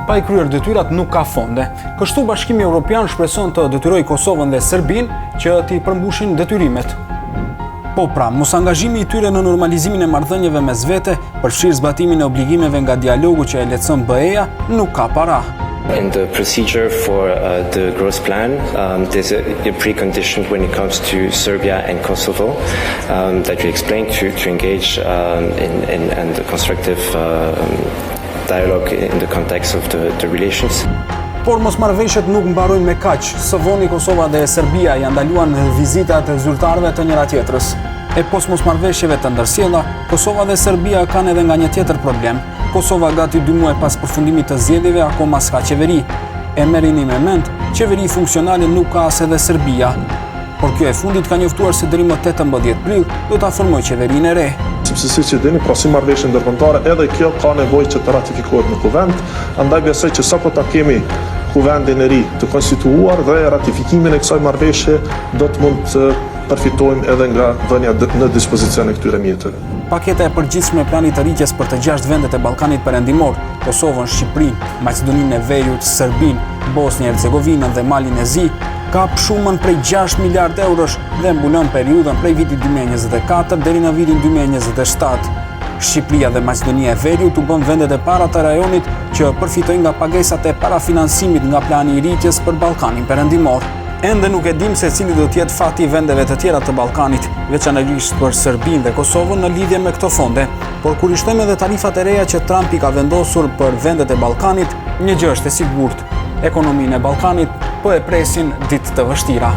pa i kryer detyrat nuk ka fonde. Kështu Bashkimi Evropian shpreson të detyrojë Kosovën dhe Serbinë që t'i përmbushin detyrimet. Po pra, mos angazhimi i tyre në normalizimin e marrëdhënieve mes vete, përfshirë zbatimin e obligimeve nga dialogu që e lehtëson BE-ja, nuk ka para. In the procedure for the growth plan, there's a precondition when it comes to Serbia and Kosovo that we explained to engage in the constructive dialogue in the context of the relations. Por mosmarrëveshjet nuk mbarojnë me kaq. Së voni Kosova dhe Serbia janë ndaluar vizitat e zyrtarëve të njëra tjetrës. E pos mosmarrëveshjeve të ndërsjella, Kosova dhe Serbia kanë edhe nga një tjetër problem. Kosova gati 2 muaj pas përfundimit të zgjedhjeve akoma s'ka qeveri. E merrini me mend, qeveri funksionale nuk ka as edhe Serbia. Por kjo e fundit ka njoftuar se deri më 18 prill do ta formojë qeverinë e re. Sepse siç e dini, pra si marrëveshje ndërkombëtare, edhe kjo ka nevojë që të ratifikohet në kuvend, andaj besoj që sapo ta kemi kuvendin e ri të konstituuar dhe ratifikimin e kësaj marrëveshje do të mund të përfitojmë edhe nga vënia në dispozicion e këtyre mjeteve. Paketa e përgjithshme e planit të rritjes për të 6 vendet e Ballkanit Perëndimor, Kosovën, Shqipërinë, Maqedoninë e Veriut, Serbinë, Bosnjë-Hercegovinën dhe Malin e Zi, ka shumën prej 6 miliard eurosh dhe mbulon periudhën prej vitit 2024 deri në vitin 2027. Shqipëria dhe Maqedonia e Veriut u bën vendet e para të rajonit që përfitojnë nga pagesat e parafinancimit nga plani i rritjes për Ballkanin Perëndimor. Ende nuk e dim se cili do të jetë fati i vendeve të tjera të Ballkanit, veçanërisht për Serbinë dhe Kosovën në lidhje me këto fonde. Por kur i shtojmë edhe tarifat e reja që Trump i ka vendosur për vendet e Ballkanit, një gjë është e sigurt: ekonominë e Ballkanit po e presin ditë të vështira.